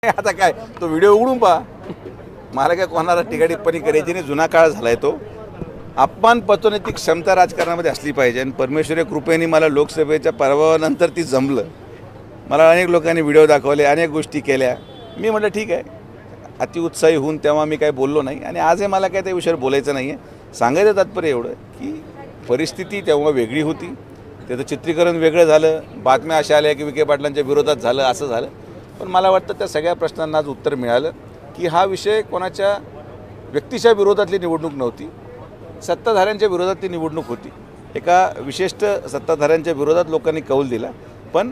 आता काय तो व्हिडिओ उघडून पहा. मला काय कोणाला टीका टिप्पणी करायची नाही. जुना काळ झालाय तो. अपमान पचवण्याची क्षमता राजकारणामध्ये असली पाहिजे आणि परमेश्वरी कृपेने मला लोकसभेच्या पराभवानंतर ती जमलं. मला अनेक लोकांनी व्हिडिओ दाखवले, अनेक गोष्टी केल्या. मी म्हटलं ठीक आहे. अतिउत्साही होऊन तेव्हा मी काय बोललो नाही आणि आजही मला काय त्या विषयावर बोलायचं नाही आहे. सांगायचं तात्पर्य एवढं की परिस्थिती तेव्हा वेगळी होती. त्याचं चित्रीकरण वेगळं झालं. बातम्या अशा आल्या की विखे पाटलांच्या विरोधात झालं, असं झालं. पण मला वाटतं त्या सगळ्या प्रश्नांना आज उत्तर मिळालं की हा विषय कोणाच्या व्यक्तीच्या विरोधातली निवडणूक नव्हती, सत्ताधाऱ्यांच्या विरोधातली निवडणूक होती. एका विशिष्ट सत्ताधाऱ्यांच्या विरोधात लोकांनी कौल दिला, पण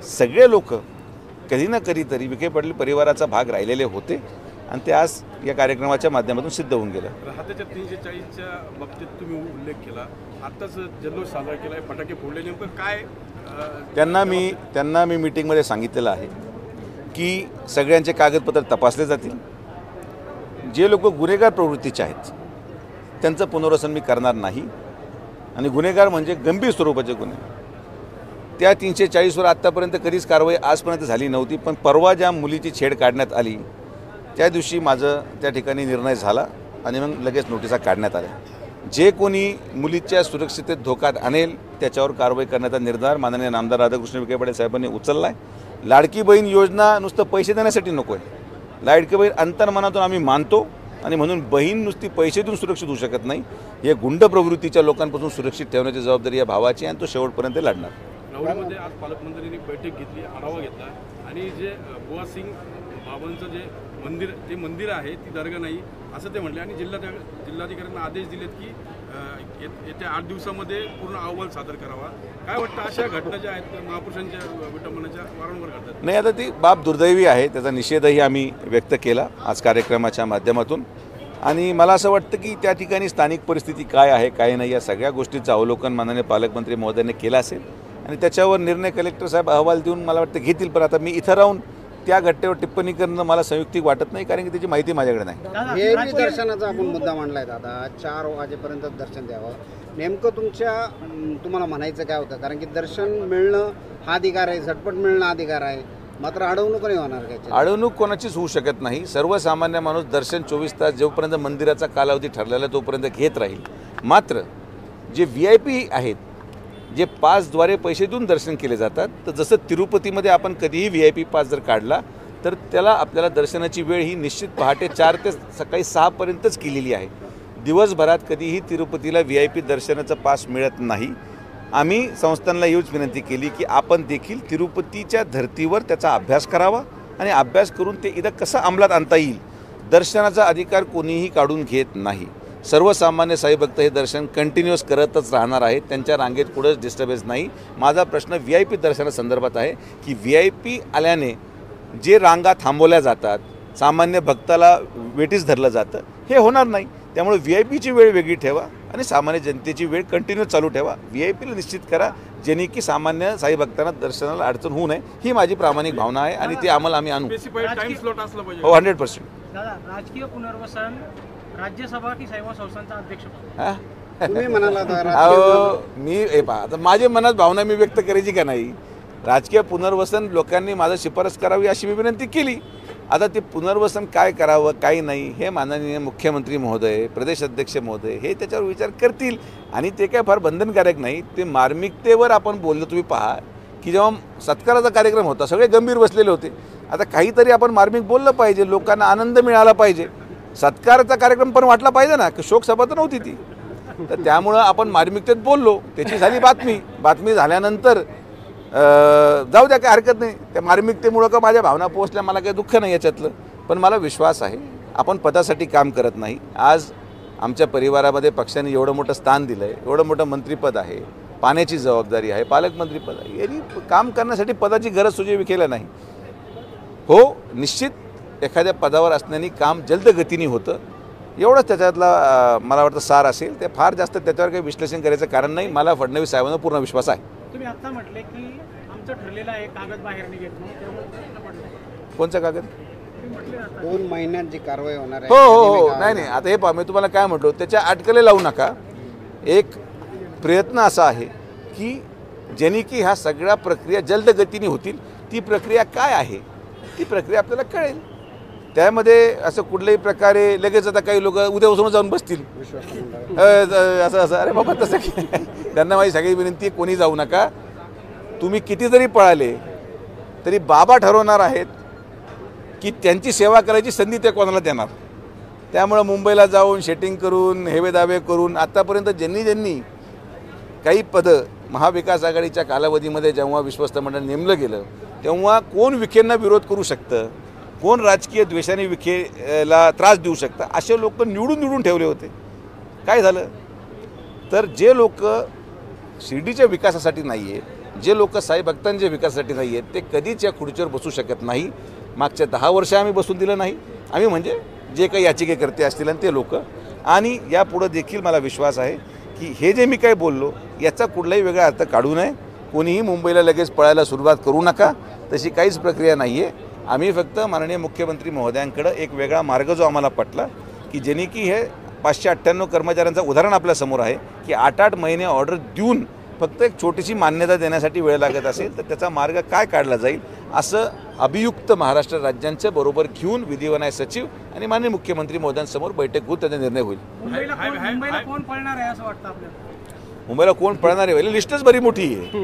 सगळे लोक कधी ना कधीतरी विखे पाटील परिवाराचा भाग राहिलेले होते आणि ते आज या कार्यक्रमाच्या माध्यमातून सिद्ध होऊन गेलं. राहत्याच्या 340च्या बाबतीत तुम्ही उल्लेख केला. आत्ताच जल्लोष साजरा केला आहे, फटाके फोडले, नेमकं काय? त्यांना मी मीटिंगमध्ये सांगितलेलं आहे की सगळ्यांचे कागदपत्र तपासले जातील. जे लोक गुन्हेगार प्रवृत्तीचे आहेत त्यांचं पुनर्वसन मी करणार नाही. आणि गुन्हेगार म्हणजे गंभीर स्वरूपाचे गुन्हे, त्या 340वर आत्तापर्यंत कधीच कारवाई आजपर्यंत झाली नव्हती. पण परवा ज्या मुलीची छेड काढण्यात आली त्या दिवशी माझं त्या ठिकाणी निर्णय झाला आणि मग लगेच नोटिसा काढण्यात आल्या. जे कोणी मुलीच्या सुरक्षिततेत धोक्यात आणेल त्याच्यावर कारवाई करण्याचा निर्धार माननीय नामदार राधाकृष्ण विखे पाटील साहेबांनी उचलला आहे. लाडकी बहीण योजना नुसतं पैसे देण्यासाठी नको आहे. लाडकी बहीण अंतर्मनातून आम्ही मानतो आणि म्हणून बहीण नुसती पैसे देऊन सुरक्षित होऊ शकत नाही. हे गुंड प्रवृत्तीच्या लोकांपासून सुरक्षित ठेवण्याची जबाबदारी या भावाची आणि तो शेवटपर्यंत लढणार. नवरीमध्ये आज पालकमंत्र्यांनी बैठक घेतली, आढावा घेतला आणि जे बुवा सिंग बाबांचं जे मंदिर, ते मंदिर आहे, ती दर्गा नाही असं ते म्हटले आणि जिल्हाधिकाऱ्यांना आदेश दिलेत की येत्या 8 दिवसामध्ये पूर्ण अहवाल सादर करावा. काय वाटतं अशा घटना ज्या आहेत महापुरुषांच्या विटंबनेच्या वारंवार घडतात? नाही, आता ती बाब दुर्दैवी आहे. त्याचा निषेधही आम्ही व्यक्त केला आज कार्यक्रमाच्या माध्यमातून. आणि मला असं वाटतं की त्या ठिकाणी स्थानिक परिस्थिती काय आहे काय नाही या सगळ्या गोष्टीचं अवलोकन माननीय पालकमंत्री महोदयांनी केलं असेल आणि त्याच्यावर निर्णय कलेक्टर साहेब अहवाल देऊन मला वाटतं घेतील. पण आता मी इथं राहून त्या घटनेवर टिप्पणी करणं मला संयुक्तिक वाटत नाही, कारण की त्याची माहिती माझ्याकडे नाही. हे दर्शनाचा आपण मुद्दा मांडलाय दादा, 4 वाजेपर्यंत दर्शन द्यावं. नेमकं तुम्हाला म्हणायचं काय होतं? कारण की दर्शन मिळणं हा अधिकार आहे, झटपट मिळणं अधिकार आहे, मात्र अडवणूक नाही होणार काय? अडवणूक कोणाचीच होऊ शकत नाही. सर्वसामान्य माणूस दर्शन 24 तास जोपर्यंत मंदिराचा कालावधी ठरलेला तोपर्यंत घेत राहील. मात्र जे VIP आहेत, जे पासद्वारे पैसे देऊन दर्शन केले जातात, तर जसं तिरुपतीमध्ये आपण कधीही VIP पास जर काढला तर त्याला आपल्याला दर्शनाची वेळ ही निश्चित पहाटे 4 ते सकाळी 6 पर्यंतच केलेली आहे. दिवसभरात कधीही तिरुपतीला VIP दर्शनाचा पास मिळत नाही. आम्ही संस्थांना हीच विनंती केली की आपण देखील तिरुपतीच्या धर्तीवर त्याचा अभ्यास करावा आणि अभ्यास करून ते इथं कसं अंमलात आणता येईल. दर्शनाचा अधिकार कोणीही काढून घेत नाही. सर्वसामान्य साईभक्त हे दर्शन कंटिन्युअस करतच राहणार आहेत. त्यांच्या रांगेत कुठंच डिस्टर्बन्स नाही. माझा प्रश्न VIP दर्शनासंदर्भात आहे की VIP आल्याने जे रांगा थांबवल्या जातात, सामान्य भक्ताला वेटीस धरलं जातं, हे होणार नाही. त्यामुळे VIPची वेळ वेगळी ठेवा आणि सामान्य जनतेची वेळ कंटिन्यू चालू ठेवा. VIPला निश्चित करा जेणे की सामान्य साई भक्तांना दर्शनाला अडचण होऊ नये. ही माझी प्रामाणिक भावना आहे आणि ती आम्हाला आम्ही आणू. टाइम स्लॉट असलं पाहिजे. हो, 100%. दादा, राजकीय पुनर्वसन राज्यसभा की सेवा संस्थांचा अध्यक्ष तुम्ही म्हणाला मी आता माझ्या मनात भावना मी व्यक्त करायची का नाही? राजकीय पुनर्वसन लोकांनी माझं शिफारस करावी अशी मी विनंती केली. आता ते पुनर्वसन काय करावं काय नाही हे माननीय मुख्यमंत्री महोदय, प्रदेश अध्यक्ष महोदय हे त्याच्यावर विचार करतील आणि ते काय फार बंधनकारक नाही. ते मार्मिकतेवर आपण बोललो. तुम्ही पहा की जेव्हा सत्काराचा कार्यक्रम होता सगळे गंभीर बसलेले होते. आता काहीतरी आपण मार्मिक बोललं पाहिजे, लोकांना आनंद मिळाला पाहिजे. सत्काराचा कार्यक्रम पण वाटला पाहिजे ना, की शोकसभा तर नव्हती ती. तर त्यामुळं आपण मार्मिकतेत बोललो, त्याची झाली बातमी झाल्यानंतर जाऊ द्या, काही हरकत नाही. त्या मार्मिकतेमुळं का माझ्या भावना पोहोचल्या मला काही दुःख नाही याच्यातलं. पण मला विश्वास आहे आपण पदासाठी काम करत नाही. आज आमच्या परिवारामध्ये पक्षाने एवढं मोठं स्थान दिलं आहे, एवढं मोठं मंत्रिपद आहे, पाण्याची जबाबदारी आहे, पालकमंत्रीपद आहे. यांनी काम करण्यासाठी पदाची गरज सुजय विखेला नाही. हो, निश्चित एखाद्या पदावर असण्याने काम जलद गतीने होतं, एवढंच त्याच्यातला मला वाटतं सार असेल. ते फार जास्त त्याच्यावर काही विश्लेषण करायचं कारण नाही. मला फडणवीस साहेबांना पूर्ण विश्वास आहे. तुम्ही आता म्हटले की आमचं ठरलेलं आहे कागद बाहेर निघेत नाही, कोणचा कागद? 2 महिन्यात जी कारवाई होणार आहे. हो. नाही, आता हे पहा, मी तुम्हाला काय म्हटलो, त्याच्या अटकले लावू नका. एक प्रयत्न असा आहे की ज्याने की ह्या सगळ्या प्रक्रिया जलद गतीने होतील. ती प्रक्रिया काय आहे ती प्रक्रिया आपल्याला कळेल. त्यामध्ये असं कुठल्याही प्रकारे लगेच आता काही लोक उद्यापासून जाऊन बसतील असं अरे बाबा तसं की त्यांना माझी सगळी विनंती आहे, कोणी जाऊ नका. तुम्ही किती जरी पळाले तरी बाबा ठरवणार आहेत की त्यांची सेवा करायची संधी ते कोणाला देणार. त्यामुळं मुंबईला जाऊन शेटिंग करून हेवेदावे करून आत्तापर्यंत ज्यांनी काही पदं महाविकास आघाडीच्या कालावधीमध्ये जेव्हा विश्वस्त मंडळ नेमलं गेलं तेव्हा कोण विखेंना विरोध करू शकतं, कोण राजकीय द्वेषाने विखेला त्रास देऊ शकतं, असे लोक निवडून ठेवले होते. काय झालं तर जे लोक शिर्डीच्या विकासासाठी नाही आहे, जे लोक साई भक्तांच्या विकासासाठी नाही आहेत ते कधीच या खुर्चीवर बसू शकत नाही. मागच्या 10 वर्ष आम्ही बसून दिलं नाही. आम्ही म्हणजे जे काही याचिकेकर्ते असतील आणि ते लोक. आणि यापुढं देखील मला विश्वास आहे की हे जे मी काय बोललो याचा कुठलाही वेगळा अर्थ काढू नये. कोणीही मुंबईला लगेच पळायला सुरुवात करू नका, तशी काहीच प्रक्रिया नाही आहे. आम्ही फक्त माननीय मुख्यमंत्री महोदयांकडं एक वेगळा मार्ग जो आम्हाला पटला की ज्यांनी की हे 598 कर्मचाऱ्यांचं उदाहरण आपल्यासमोर आहे की 8-8 महिने ऑर्डर देऊन फक्त एक छोटीशी मान्यता देण्यासाठी वेळ लागत असेल तर त्याचा मार्ग काय काढला जाईल असं अभियुक्त महाराष्ट्र राज्यांच्या बरोबर घेऊन विधिवन्याय सचिव आणि माननीय मुख्यमंत्री महोदयांसमोर बैठक होऊन त्याचा निर्णय होईल. मुंबईला कोण पळणार आहे असं वाटतं आपल्याला? मुंबईला कोण पळणार आहे लिस्टच बरी मोठी आहे,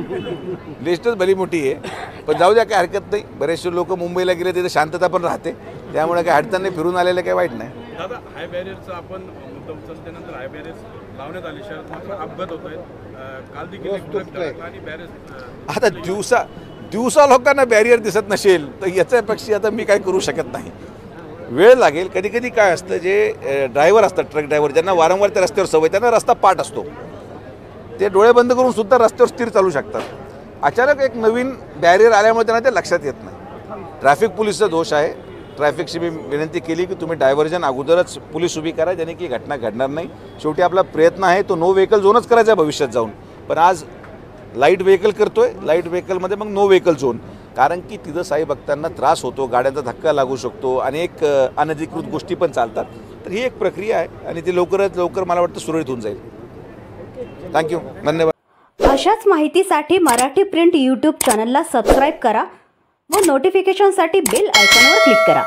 लिस्टच बरी मोठी आहे. पण जाऊ द्या, काय हरकत नाही. बरेचसे लोक मुंबईला गेले तिथे शांतता पण राहते, त्यामुळे काय अडचण नाही. फिरून आलेलं काही वाईट नाही. दादा, हाय बॅरियरचं आपण मुद्दा उचलल्यानंतर हाय बॅरियर्स लावण्यात आले, शहरात मात्र अपघात होत आहेत. काल देखील एक ट्रक धडकला आणि बॅरियर्स आता दिवसा लोकांना बॅरियर दिसत नसेल तर याच्यापेक्षा आता मी काय करू शकत नाही. वेळ लागेल. कधी कधी काय असतं, जे ड्रायव्हर असतात, ट्रक ड्रायव्हर, ज्यांना वारंवार त्या रस्त्यावर सवय, त्यांना रस्ता पाठ असतो, ते डोळे बंद करून सुद्धा रस्त्यावर स्थिर चालू शकतात. अचानक एक नवीन बॅरियर आल्यामुळे त्यांना ते लक्षात येत नाही. ट्रॅफिक पोलीसचा दोष आहे. ट्रॅफिकशी मी विनंती केली की तुम्ही डायव्हर्जन अगोदरच पोलीस उभी करा, ज्याने की घटना घडणार नाही. शेवटी आपला प्रयत्न आहे तो नो व्हेकल झोनच करायचा आहे भविष्यात जाऊन. पण आज लाईट व्हेकल करतोय, लाईट व्हेकलमध्ये मग नो व्हेकल झोन, कारण की तिथं साई भक्तांना त्रास होतो, गाड्यांचा धक्का लागू शकतो, अनेक अनधिकृत गोष्टी पण चालतात. तर ही एक प्रक्रिया आहे आणि ती लवकरात लवकर मला वाटतं सुरळीत होऊन जाईल. थँक्यू, धन्यवाद. अशाच माहितीसाठी मराठी प्रिंट यूट्यूब चॅनलला सबस्क्राईब करा व नोटिफिकेशनसाठी बेल आयकॉनवर क्लिक करा.